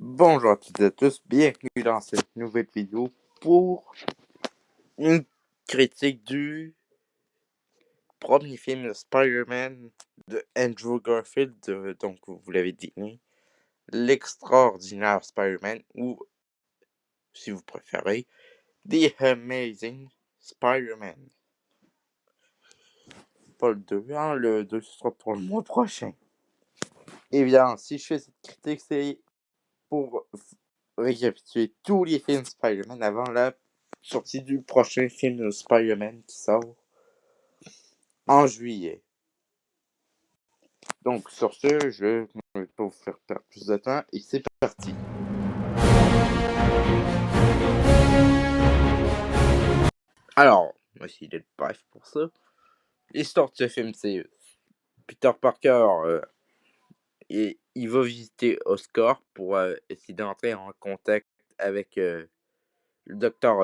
Bonjour à toutes et à tous, bienvenue dans cette nouvelle vidéo pour une critique du premier film de Spider-Man de Andrew Garfield, donc vous l'avez dit, l'extraordinaire Spider-Man, ou si vous préférez, The Amazing Spider-Man. Pas le 2, hein, le 2 ce sera pour le mois prochain. Évidemment, si je fais cette critique, c'est pour récapituler tous les films Spider-Man avant la sortie du prochain film de Spider-Man qui sort en juillet. Donc sur ce, je ne vais pas vous faire perdre plus de temps et c'est parti. Alors, on va essayer d'être bref pour ça. L'histoire de ce film, c'est Peter Parker et il va visiter Oscorp pour essayer d'entrer en contact avec le docteur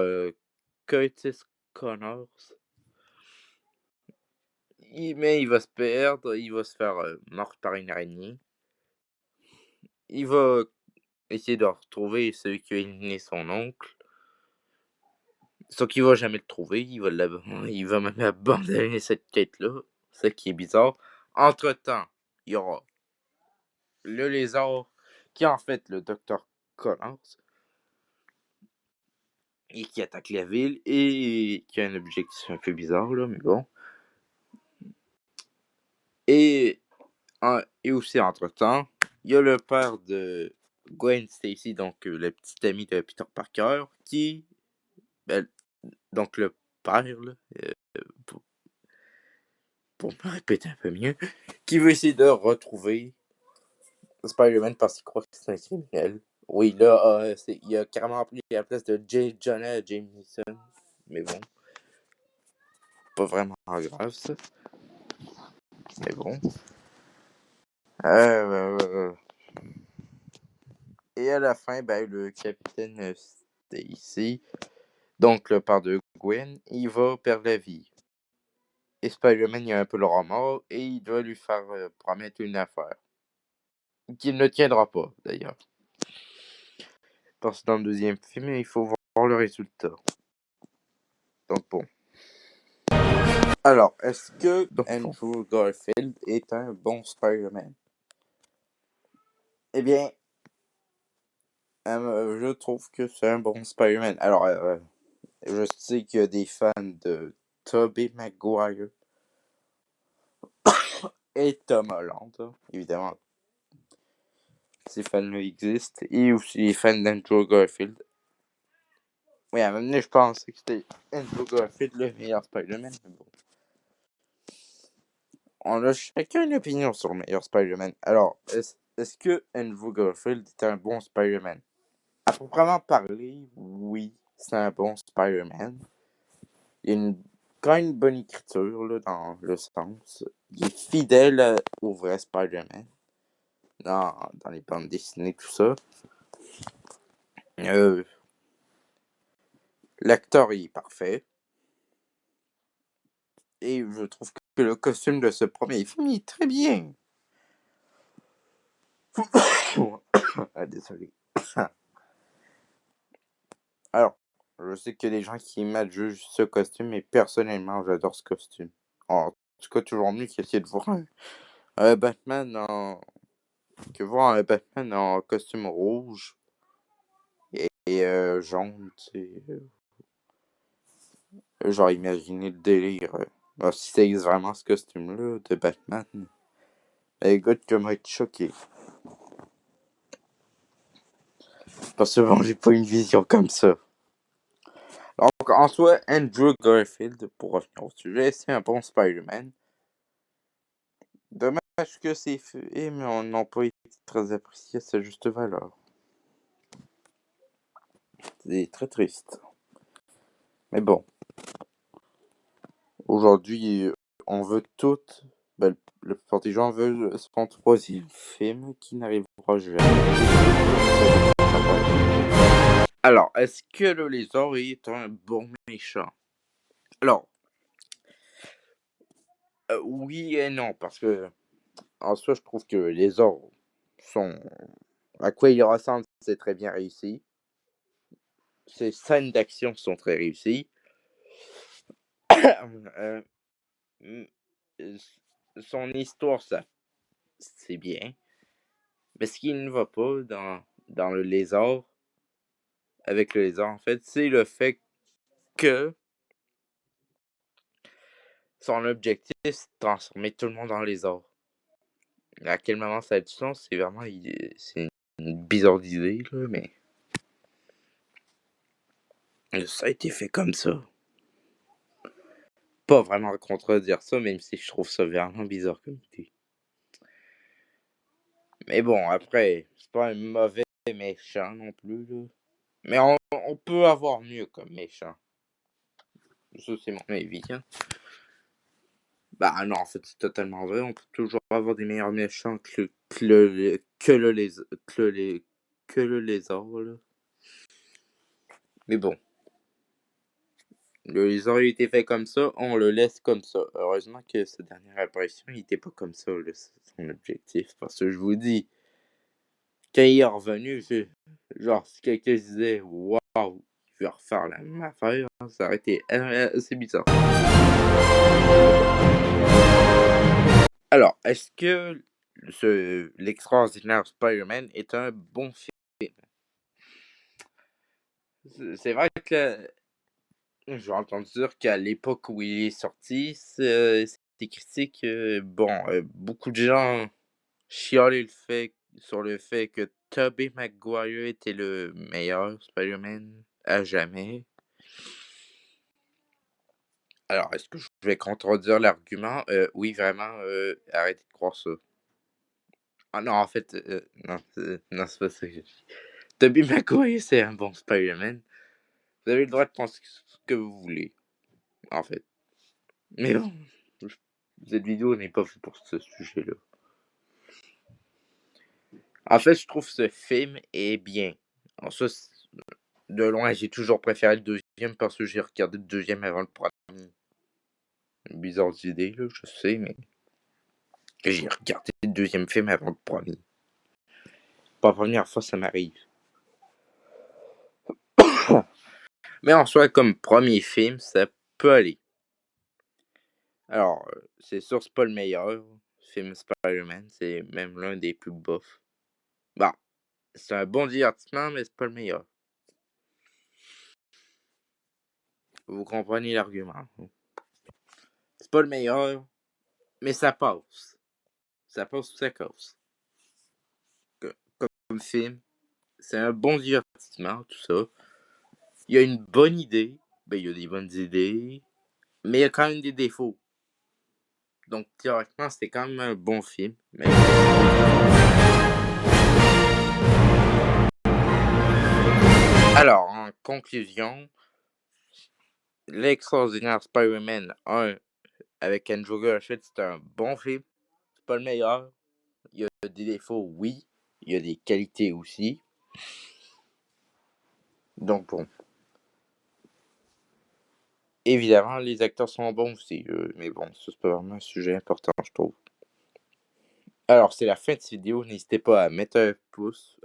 Curtis Connors. Mais il va se perdre, il va se faire mordre par une araignée. Il va essayer de retrouver celui qui a éliminé son oncle. Sauf qu'il va jamais le trouver, il va même abandonner cette quête-là, ce qui est bizarre. Entre-temps, il y aura le lézard, qui est en fait le docteur Connors, et qui attaque la ville, et qui a un objectif un peu bizarre, là, mais bon. Et aussi, entre-temps, il y a le père de Gwen Stacy, donc la petite amie de Peter Parker, qui... donc le père, là, pour me répéter un peu mieux, qui veut essayer de retrouver Spider-Man parce qu'il croit que c'est un criminel. Oui, là, il a carrément pris la place de J. Jonah Jameson. Mais bon, pas vraiment grave, ça. Mais bon. Et à la fin, ben, le capitaine Stacy, donc le père de Gwen, il va perdre la vie. Et Spider-Man, il a un peu le remords et il doit lui faire promettre une affaire. Qu'il ne tiendra pas, d'ailleurs. Parce que dans le deuxième film, il faut voir le résultat. Donc bon. Alors, est-ce que Andrew Garfield est un bon Spider-Man? Eh bien, je trouve que c'est un bon Spider-Man. Alors, je sais qu'il y a des fans de Tobey Maguire et Tom Holland, hein, évidemment. Ces fans-là existent. Et aussi les fans d'Andrew Garfield. Oui, à un moment donné, je pensais que c'était Andrew Garfield le meilleur Spider-Man. Mais bon. On a chacun une opinion sur le meilleur Spider-Man. Alors, est-ce que Andrew Garfield est un bon Spider-Man? À proprement parler, oui, c'est un bon Spider-Man. Il y a quand même une bonne écriture, là, dans le sens. Il est fidèle au vrai Spider-Man. Dans les bandes dessinées, tout ça. L'acteur est parfait. Et je trouve que le costume de ce premier film est très bien. Ah, désolé. Alors, je sais qu'il y a des gens qui mal-jugent ce costume, mais personnellement, j'adore ce costume. En tout cas, toujours mieux qu'essayer de voir un Batman que voir un Batman en costume rouge et jaune, tu sais. Genre, imaginez le délire. Si ça existe vraiment ce costume-là de Batman, les gars, comment être choqué. Parce que bon, j'ai pas une vision comme ça. Donc, en soi, Andrew Garfield, pour revenir au sujet, c'est un bon Spider-Man. Dommage que ses films n'ont pas été très appréciés à sa juste valeur. C'est très triste. Mais bon. Aujourd'hui, on veut toutes. Ben, la plupart des gens veulent son troisième film qui n'arrivera jamais. Alors, est-ce que le lézard est un bon méchant? Alors, oui et non, parce que en soi, je trouve que les lézards sont À quoi il ressemble, c'est très bien réussi. Ses scènes d'action sont très réussies. Euh, mm, son histoire, ça, c'est bien. Mais ce qui ne va pas dans le lézard, avec le lézard, en fait, c'est le fait que son objectif, c'est de transformer tout le monde en lézard. À quel moment ça a du sens? C'est vraiment c'est une bizarre idée, là, mais ça a été fait comme ça. Pas vraiment à contredire ça, même si je trouve ça vraiment bizarre comme idée. Mais bon, après, c'est pas un mauvais méchant non plus, là. Mais on peut avoir mieux comme méchant. Ça, c'est mon avis, hein. Bah non, en fait, c'est totalement vrai. On peut toujours avoir des meilleurs méchants que le lézard, là. Mais bon, le lézard, il était fait comme ça, on le laisse comme ça. Heureusement que cette dernière apparition, il était pas comme ça, là, c'est son objectif. Parce que je vous dis, quand il est revenu, genre, si quelqu'un se disait, waouh, je vais refaire la même affaire, hein, ça aurait été assez bizarre. Alors, est-ce que l'extraordinaire Spider-Man est un bon film? C'est vrai que j'ai entendu dire qu'à l'époque où il est sorti, c'était critique. Bon, beaucoup de gens chialaient sur le fait que Tobey Maguire était le meilleur Spider-Man à jamais. Alors, est-ce que je vais contredire l'argument? Oui, vraiment, arrêtez de croire ça. Ah non, en fait, non, non, c'est pas ça que je dis. Tobey Maguire, c'est un bon Spider-Man. Vous avez le droit de penser ce que vous voulez, en fait. Mais bon, cette vidéo n'est pas faite pour ce sujet-là. En fait, je trouve ce film est bien. En ça, de loin, j'ai toujours préféré le deuxième parce que j'ai regardé le deuxième avant le premier. Bizarre idée, là, je sais, mais j'ai regardé le deuxième film avant le premier. Pas la première fois, ça m'arrive. Mais en soi, comme premier film, ça peut aller. Alors, c'est sûr, c'est pas le meilleur film Spider-Man. C'est même l'un des plus bofs. Bon, c'est un bon divertissement, mais c'est pas le meilleur. Vous comprenez l'argument. C'est pas le meilleur, mais ça passe. Ça passe ou ça casse. Comme film, c'est un bon divertissement, tout ça. Il y a une bonne idée. Ben, il y a des bonnes idées. Mais il y a quand même des défauts. Donc, théoriquement, c'est quand même un bon film. Mais... Alors, en conclusion, l'extraordinaire Spider-Man 1 avec Andrew Garfield, c'est un bon film. C'est pas le meilleur. Il y a des défauts, oui. Il y a des qualités aussi. Donc, bon. Évidemment, les acteurs sont bons aussi. Mais bon, ça, c'est pas vraiment un sujet important, je trouve. Alors, c'est la fin de cette vidéo. N'hésitez pas à mettre un pouce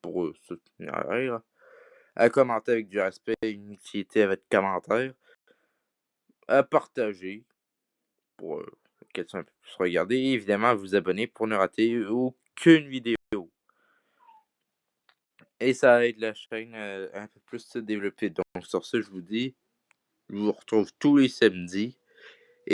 pour soutenir, à commenter avec du respect et une utilité à votre commentaire, à partager pour qu'elle soit un peu plus regardée et évidemment à vous abonner pour ne rater aucune vidéo. Et ça aide la chaîne un peu plus se développer. Donc sur ce, je vous dis, je vous retrouve tous les samedis